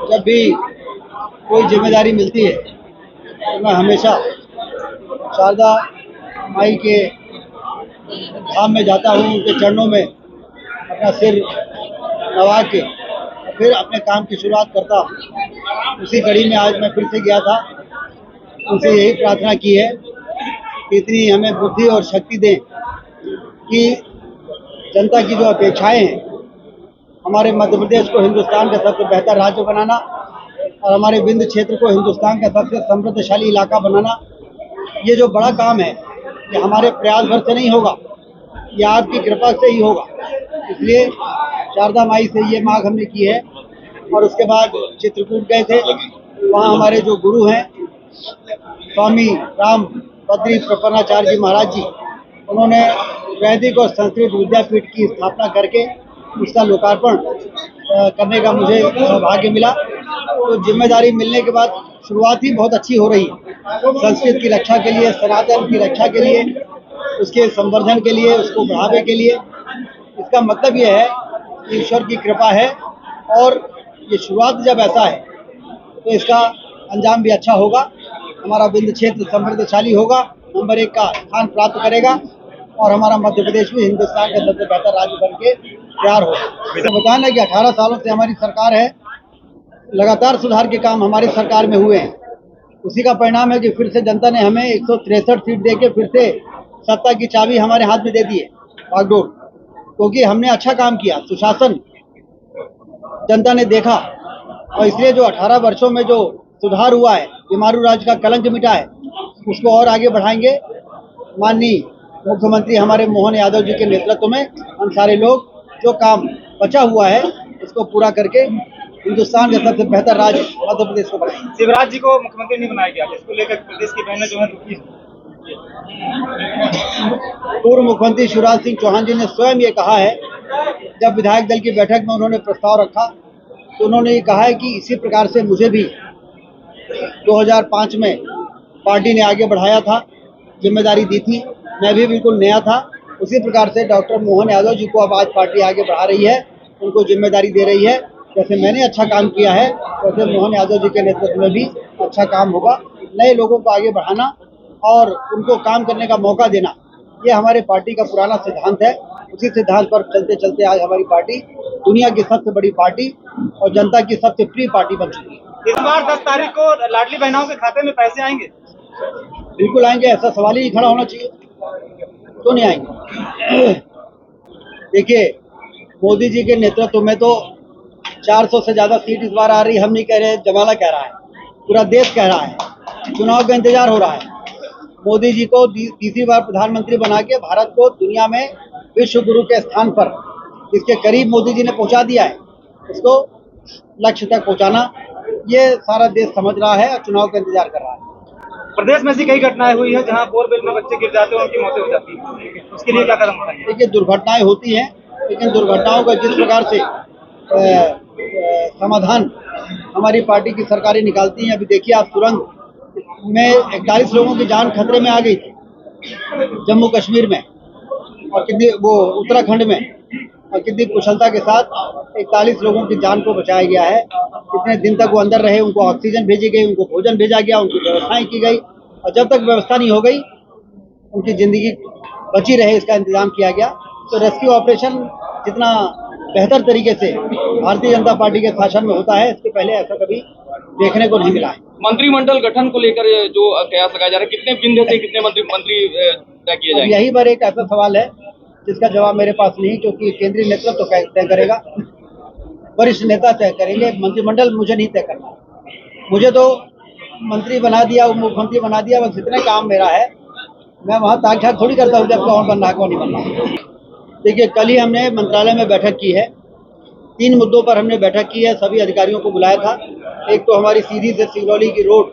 जब भी कोई जिम्मेदारी मिलती है तो मैं हमेशा शारदा माई के धाम में जाता हूँ, उनके चरणों में अपना सिर नवा के फिर अपने काम की शुरुआत करता हूँ। उसी कड़ी में आज मैं फिर से गया था, उनसे यही प्रार्थना की है कि इतनी हमें बुद्धि और शक्ति दें कि जनता की जो अपेक्षाएं हैं, हमारे मध्य प्रदेश को हिंदुस्तान का सबसे बेहतर राज्य बनाना और हमारे विंध्य क्षेत्र को हिंदुस्तान का सबसे समृद्धशाली इलाका बनाना, ये जो बड़ा काम है ये हमारे प्रयास भर से नहीं होगा, ये आपकी कृपा से ही होगा। इसलिए शारदा माई से ये मांग हमने की है। और उसके बाद चित्रकूट गए थे, वहाँ हमारे जो गुरु हैं स्वामी राम बद्री प्रपन्नाचार्य जी महाराज जी, उन्होंने वैदिक और संस्कृत विद्यापीठ की स्थापना करके उसका लोकार्पण करने का मुझे सौभाग्य मिला। तो जिम्मेदारी मिलने के बाद शुरुआत ही बहुत अच्छी हो रही है। संस्कृत की रक्षा के लिए, सनातन की रक्षा के लिए, उसके संवर्धन के लिए, उसको बढ़ावे के लिए। इसका मतलब ये है कि ईश्वर की कृपा है और ये शुरुआत जब ऐसा है तो इसका अंजाम भी अच्छा होगा। हमारा विंध्य क्षेत्र समृद्धशाली होगा, नंबर 1 का स्थान प्राप्त करेगा और हमारा मध्य प्रदेश भी हिंदुस्तान का सबसे बेहतर राज्य बन के तैयार होगा। तो बताया ना कि 18 सालों से हमारी सरकार है, लगातार सुधार के काम हमारी सरकार में हुए हैं। उसी का परिणाम है कि फिर से जनता ने हमें 163 सीट देके फिर से सत्ता की चाबी हमारे हाथ में दे दी है बागडोर, क्योंकि हमने अच्छा काम किया, सुशासन जनता ने देखा। और इसलिए जो 18 वर्षों में जो सुधार हुआ है, बीमारू राज का कलंक मिटा है, उसको और आगे बढ़ाएंगे। माननीय मुख्यमंत्री हमारे मोहन यादव जी के नेतृत्व में हम सारे लोग जो काम बचा हुआ है उसको पूरा करके हिंदुस्तान का सबसे बेहतर राज्य मध्य प्रदेश को बनाएंगे। शिवराज जी को मुख्यमंत्री नहीं बनाया गया, इसको लेकर प्रदेश की बहनें जो है दुखी हैं। पूर्व मुख्यमंत्री शिवराज सिंह चौहान जी ने स्वयं ये कहा है, जब विधायक दल की बैठक में उन्होंने प्रस्ताव रखा तो उन्होंने ये कहा है कि इसी प्रकार से मुझे भी 2005 में पार्टी ने आगे बढ़ाया था, जिम्मेदारी दी थी, मैं भी बिल्कुल नया था। उसी प्रकार से डॉक्टर मोहन यादव जी को अब आज पार्टी आगे बढ़ा रही है, उनको जिम्मेदारी दे रही है। जैसे मैंने अच्छा काम किया है वैसे मोहन यादव जी के नेतृत्व में भी अच्छा काम होगा। नए लोगों को आगे बढ़ाना और उनको काम करने का मौका देना, ये हमारे पार्टी का पुराना सिद्धांत है। उसी सिद्धांत पर चलते चलते आज हमारी पार्टी दुनिया की सबसे बड़ी पार्टी और जनता की सबसे प्रिय पार्टी बन चुकी है। इस बार 10 तारीख को लाडली बहनों के खाते में पैसे आएंगे? बिल्कुल आएंगे, ऐसा सवाल ही खड़ा होना चाहिए, क्यों नहीं आएंगे। देखिए, मोदी जी के नेतृत्व में तो 400 से ज्यादा सीट इस बार आ रही, हम नहीं कह रहे, जमाला कह रहा है, पूरा देश कह रहा है, चुनाव का इंतजार हो रहा है। मोदी जी को तीसरी बार प्रधानमंत्री बना के भारत को दुनिया में विश्व गुरु के स्थान पर इसके करीब मोदी जी ने पहुंचा दिया है। इसको लक्ष्य तक पहुंचाना ये सारा देश समझ रहा है और चुनाव का इंतजार कर रहा है। प्रदेश में ऐसी कई घटनाएं हुई हैं जहां बोरवेल में बच्चे गिर जाते हैं, उनकी मौतें हो जाती हैं, उसके लिए क्या कदम उठाएंगे? देखिए, दुर्घटनाएं होती हैं, लेकिन दुर्घटनाओं का जिस प्रकार से समाधान हमारी पार्टी की सरकारें निकालती हैं। अभी देखिए, आप सुरंग में 41 लोगों की जान खतरे में आ गई थी जम्मू कश्मीर में, और कितनी वो उत्तराखंड में, और कितनी कुशलता के साथ 41 लोगों की जान को बचाया गया है। कितने दिन तक वो अंदर रहे, उनको ऑक्सीजन भेजी गई, उनको भोजन भेजा गया, उनकी व्यवस्थाएं की गई, और जब तक व्यवस्था नहीं हो गई उनकी जिंदगी बची रहे इसका इंतजाम किया गया। तो रेस्क्यू ऑपरेशन जितना बेहतर तरीके से भारतीय जनता पार्टी के शासन में होता है, इसके पहले ऐसा कभी देखने को नहीं मिला है। मंत्रिमंडल गठन को लेकर जो कयास लगाया जा रहा है, कितने विंध्य से कितने मंत्री तय किए जाएंगे? यही पर एक ऐसा सवाल है जिसका जवाब मेरे पास नहीं, क्योंकि केंद्रीय नेतृत्व तय करेगा, वरिष्ठ नेता तय करेंगे, मंत्रिमंडल मुझे नहीं तय करना। मुझे तो मंत्री बना दिया, उप मुख्यमंत्री बना दिया, बस इतना काम मेरा है। मैं वहाँ ताक झाक थोड़ी करता हूँ जब कौन बनना है कौन नहीं बनना। देखिए, कल ही हमने मंत्रालय में बैठक की है, 3 मुद्दों पर हमने बैठक की है, सभी अधिकारियों को बुलाया था। एक तो हमारी सीधी से सिंगरौली की रोड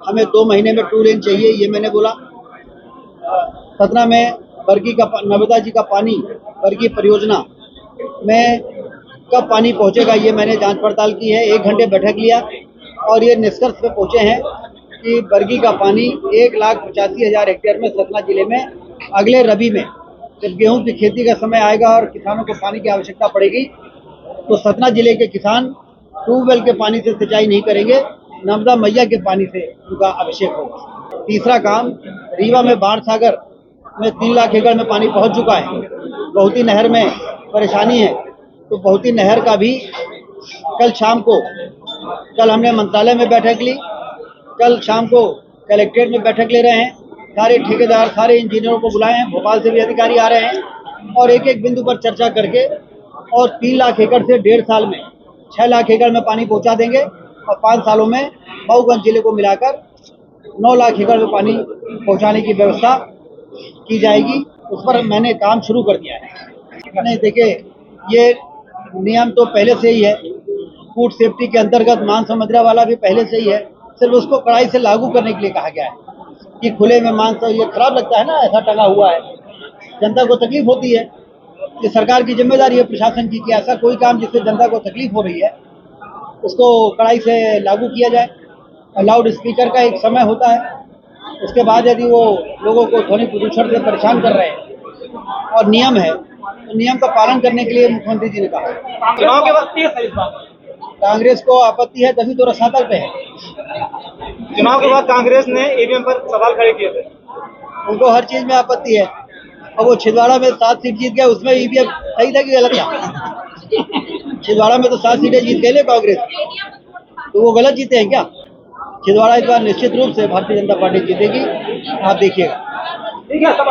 हमें 2 महीने में 2 लेन चाहिए, ये मैंने बोला। सतना में बरगी का नर्मदा जी का पानी, बरगी परियोजना में कब पानी पहुंचेगा, ये मैंने जांच पड़ताल की है। 1 घंटे बैठक लिया और ये निष्कर्ष पे पहुंचे हैं कि बरगी का पानी 1,85,000 हेक्टेयर में सतना जिले में अगले रबी में, जब गेहूं की खेती का समय आएगा और किसानों को पानी की आवश्यकता पड़ेगी, तो सतना जिले के किसान ट्यूबवेल के पानी से सिंचाई नहीं करेंगे, नर्मदा मैया के पानी से उनका अभिषेक होगा। तीसरा काम, रीवा में बाढ़ सागर में 3 लाख एकड़ में पानी पहुंच चुका है। बहुती नहर में परेशानी है, तो बहुती नहर का भी कल हमने मंत्रालय में बैठक ली, कल शाम को कलेक्ट्रेट में बैठक ले रहे हैं। सारे ठेकेदार, सारे इंजीनियरों को बुलाए हैं, भोपाल से भी अधिकारी आ रहे हैं और एक एक बिंदु पर चर्चा करके और 3 लाख एकड़ से 1.5 साल में 6 लाख एकड़ में पानी पहुंचा देंगे और 5 सालों में मऊगंज जिले को मिलाकर 9 लाख एकड़ में पानी पहुंचाने की व्यवस्था की जाएगी। उस पर मैंने काम शुरू कर दिया है। नहीं, देखिए, ये नियम तो पहले से ही है, फूड सेफ्टी के अंतर्गत मांस और मदिरा वाला भी पहले से ही है, सिर्फ उसको कड़ाई से लागू करने के लिए कहा गया है कि खुले में मांस तो ये खराब लगता है ना, ऐसा टंगा हुआ है, जनता को तकलीफ होती है। ये सरकार की जिम्मेदारी है प्रशासन की कि ऐसा कोई काम जिससे जनता को तकलीफ हो रही है उसको कड़ाई से लागू किया जाए। लाउड स्पीकर का एक समय होता है, उसके बाद यदि वो लोगों को ध्वनि प्रदूषण से परेशान कर रहे हैं और नियम है, तो नियम का पालन करने के लिए मुख्यमंत्री जी ने कहा। चुनाव के वक्त है इस बात। कांग्रेस को आपत्ति है, तभी तो रसातल पे है। चुनाव के बाद कांग्रेस ने ईवीएम पर सवाल खड़े किए थे। उनको हर चीज में आपत्ति है, और वो छिंदवाड़ा में 7 सीट जीत गया, उसमें ईवीएम सही था कि गलत था? छिंदवाड़ा में तो 7 सीटें जीत गए कांग्रेस, तो वो गलत जीते हैं क्या? छिंदवाड़ा इस बार निश्चित रूप से भारतीय जनता पार्टी जीतेगी, आप देखिएगा। ठीक है, सब